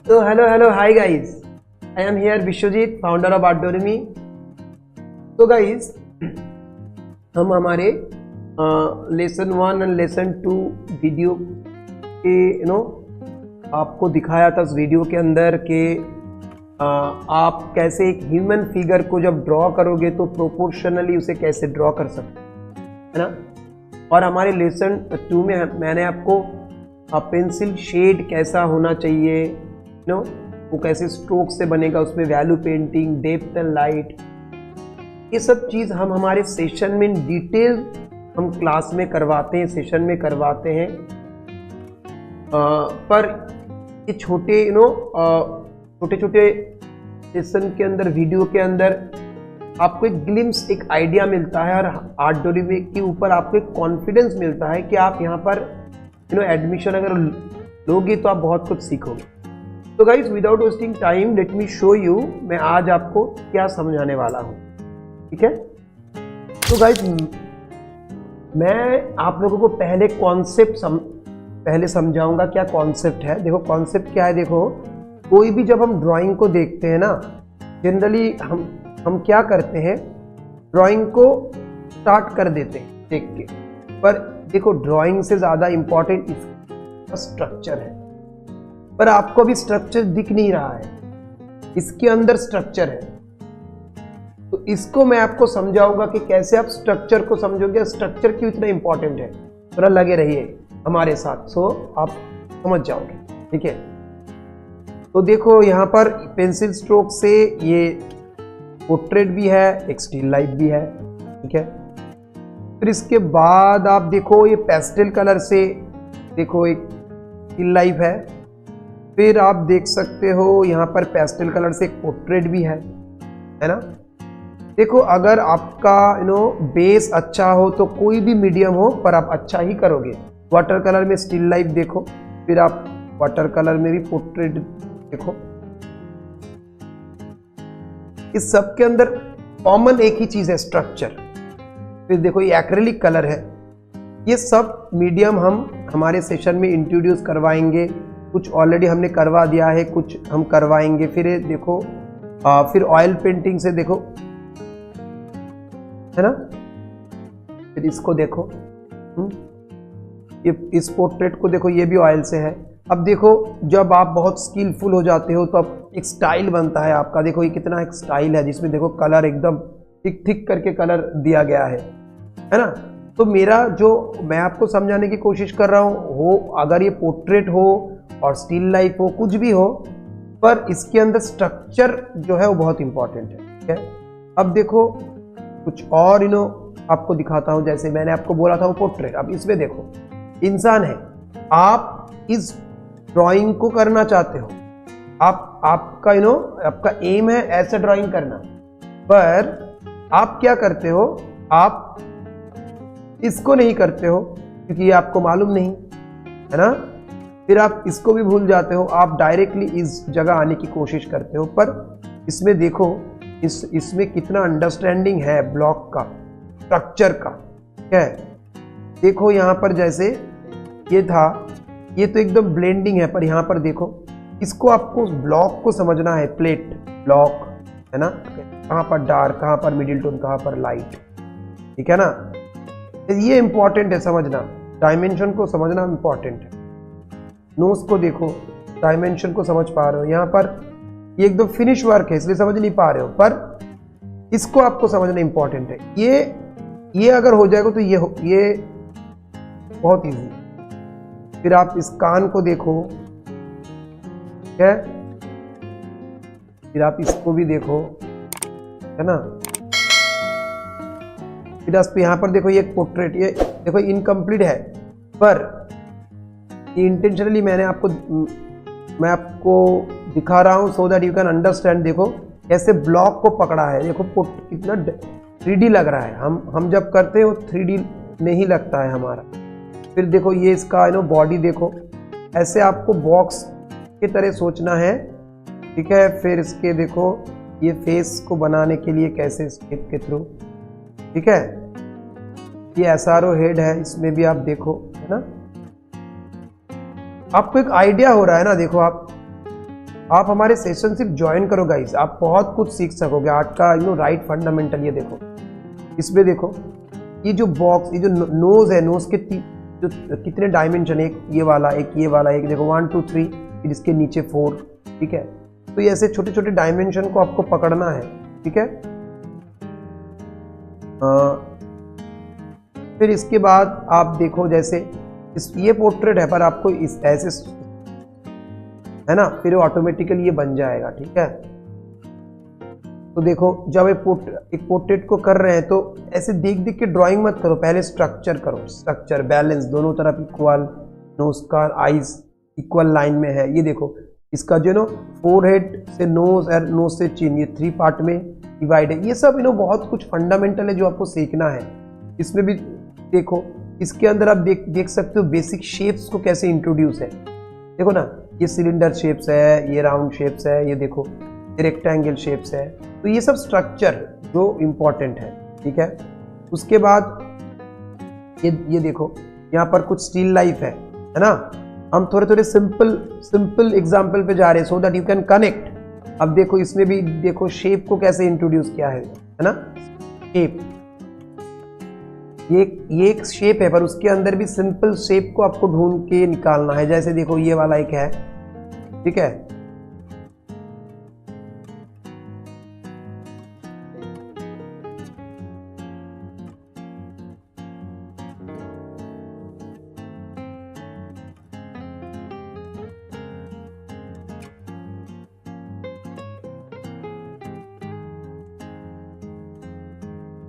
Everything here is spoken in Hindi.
So hello, hi guys. I am here Vishwajeet, founder of Artdoremi. So guys, हम हमारे लेसन 1 और लेसन 2 वीडियो के आपको दिखाया था इस वीडियो के अंदर कि आप कैसे एक ह्यूमन फिगर को जब ड्रॉ करोगे तो प्रोपोर्शनली उसे कैसे ड्रॉ कर सकते है ना। और हमारे लेसन 2 में मैंने आपको पेंसिल शेड कैसा होना चाहिए, वो कैसे स्ट्रोक से बनेगा, उसमें value painting, depth and light, ये सब चीज़ हम हमारे सेशन में इन डिटेल हम क्लास में करवाते हैं, सेशन में करवाते हैं। पर ये छोटे छोटे सेशन के अंदर, वीडियो के अंदर आपको एक ग्लिम्स, एक आइडिया मिलता है और आर्टडोरेमी के ऊपर आपको एक कॉन्फिडेंस मिलता है कि आप यहाँ पर एडमिशन अगर लोगे तो आप बहुत कुछ सीखोगे। तो guys without wasting time let me show you, मैं आज आपको क्या समझाने वाला हूँ, ठीक है। तो गाइज मैं आप लोगों को पहले कॉन्सेप्ट पहले समझाऊंगा क्या कॉन्सेप्ट है। देखो कॉन्सेप्ट क्या है, देखो कोई भी जब हम ड्राइंग को देखते हैं ना, जनरली हम क्या करते हैं, ड्राइंग को स्टार्ट कर देते हैं देख के, पर देखो ड्राइंग से ज़्यादा इम्पोर्टेंट इसका स्ट्रक्चर है। पर आपको अभी स्ट्रक्चर दिख नहीं रहा है, इसके अंदर स्ट्रक्चर है। तो इसको मैं आपको समझाऊंगा कि कैसे आप स्ट्रक्चर को समझोगे, स्ट्रक्चर क्यों इतना इंपॉर्टेंट है। थोड़ा लगे रहिए हमारे साथ, सो आप समझ जाओगे, ठीक है। तो देखो यहाँ पर पेंसिल स्ट्रोक से ये पोर्ट्रेट भी है, एक स्टिल लाइफ भी है, ठीक है। फिर इसके बाद आप देखो ये पेस्टल कलर से देखो एक स्टिल लाइफ है। फिर आप देख सकते हो यहाँ पर पेस्टल कलर से एक पोर्ट्रेट भी है ना। देखो अगर आपका बेस अच्छा हो तो कोई भी मीडियम हो पर आप अच्छा ही करोगे। वाटर कलर में स्टिल लाइफ देखो, फिर आप वाटर कलर में भी पोर्ट्रेट देखो। इस सब के अंदर कॉमन एक ही चीज है, स्ट्रक्चर। फिर देखो ये एक्रेलिक कलर है। ये सब मीडियम हम हमारे सेशन में इंट्रोड्यूस करवाएंगे, कुछ ऑलरेडी हमने करवा दिया है, कुछ हम करवाएंगे। फिर ये देखो फिर ऑयल पेंटिंग से देखो, है ना। फिर इसको देखो, ये इस पोर्ट्रेट को देखो, ये भी ऑयल से है। अब देखो जब आप बहुत स्किलफुल हो जाते हो तो अब एक स्टाइल बनता है आपका। देखो ये कितना एक स्टाइल है जिसमें देखो कलर एकदम ठीक ठीक करके कलर दिया गया है ना। तो मेरा जो मैं आपको समझाने की कोशिश कर रहा हूँ हो, अगर ये पोर्ट्रेट हो और स्टिल लाइफ हो, कुछ भी हो, पर इसके अंदर स्ट्रक्चर जो है वो बहुत इंपॉर्टेंट है, ठीक है। अब देखो कुछ और आपको दिखाता हूँ। जैसे मैंने आपको बोला था वो पोर्ट्रेट, अब इसमें देखो इंसान है। आप इस ड्राइंग को करना चाहते हो, आपका आपका एम है ऐसा ड्राइंग करना, पर आप क्या करते हो, आप इसको नहीं करते हो क्योंकि ये आपको मालूम नहीं है ना। फिर आप इसको भी भूल जाते हो, आप डायरेक्टली इस जगह आने की कोशिश करते हो। पर इसमें देखो इसमें कितना अंडरस्टैंडिंग है ब्लॉक का, स्ट्रक्चर का, ठीक है। देखो यहाँ पर जैसे ये था, ये तो एकदम ब्लेंडिंग है, पर यहाँ पर देखो इसको आपको ब्लॉक को समझना है, प्लेट ब्लॉक है ना, कहाँ पर डार्क, कहाँ पर मिडिल टोन, कहाँ पर लाइट, ठीक है ना। ये इंपॉर्टेंट है समझना, डायमेंशन को समझना इंपॉर्टेंट है। नोज को देखो, डायमेंशन को समझ पा रहे हो। यहाँ पर ये एकदम फिनिश वर्क है इसलिए समझ नहीं पा रहे हो, पर इसको आपको समझना इंपॉर्टेंट है। ये अगर हो जाएगा तो ये बहुत इजी। फिर आप इस कान को देखो, ठीक है। फिर आप इसको भी देखो, है ना। फिर आप यहाँ पर देखो ये एक पोर्ट्रेट, ये देखो इनकम्प्लीट है, पर इंटेंशनली मैं आपको दिखा रहा हूँ so that you can understand. देखो कैसे ब्लॉक को पकड़ा है, देखो कितना 3D लग रहा है। हम जब करते हैं वो 3D नहीं लगता है हमारा। फिर देखो ये इसका बॉडी देखो, ऐसे आपको बॉक्स की तरह सोचना है, ठीक है। फिर इसके देखो ये फेस को बनाने के लिए कैसे स्टेप के थ्रू, ठीक है। ये SRO हेड है, इसमें भी आप देखो, है ना। आपको एक आइडिया हो रहा है ना। देखो आप आप हमारे सेशन सिर्फ ज्वाइन करो गाइस, आप बहुत कुछ सीख सकोगे आर्ट का राइट फंडामेंटल। ये देखो, इसमें देखो ये जो बॉक्स, ये जो नोज है, नोज के जो कितने डायमेंशन, एक ये वाला, एक ये वाला, एक देखो 1 2 3, फिर इसके नीचे 4, ठीक है। तो ये ऐसे छोटे छोटे डायमेंशन को आपको पकड़ना है, ठीक है। फिर इसके बाद आप देखो जैसे ये पोर्ट्रेट है, पर आपको इस ऐसे है ना, फिर ऑटोमेटिकली ये बन जाएगा, ठीक है। तो देखो जब एक पोर्ट्रेट को कर रहे हैं तो ऐसे देख देख के ड्राइंग मत करो, पहले स्ट्रक्चर करो, स्ट्रक्चर बैलेंस, दोनों तरफ इक्वल, नोज का आईज इक्वल लाइन में है। ये देखो इसका जो फोरहेड से नोज और नोज से चिन, ये 3 पार्ट में डिवाइड है। ये सब बहुत कुछ फंडामेंटल है जो आपको सीखना है। इसमें भी देखो, इसके अंदर आप देख सकते हो बेसिक शेप्स को कैसे इंट्रोड्यूस है। देखो ना, ये सिलेंडर शेप्स है, ये राउंड शेप्स है, ये देखो ये रेक्टेंगल शेप्स है। तो ये सब स्ट्रक्चर जो इम्पोर्टेंट है, ठीक है। उसके बाद ये देखो यहाँ पर कुछ स्टिल लाइफ है ना। हम थोड़े थोड़े सिंपल एग्जाम्पल पे जा रहे हैं so that you can connect. अब देखो इसमें भी देखो शेप को कैसे इंट्रोड्यूस किया है ना। शेप, ये एक शेप है, पर उसके अंदर भी सिंपल शेप को आपको ढूंढ के निकालना है। जैसे देखो ये वाला एक है, ठीक है,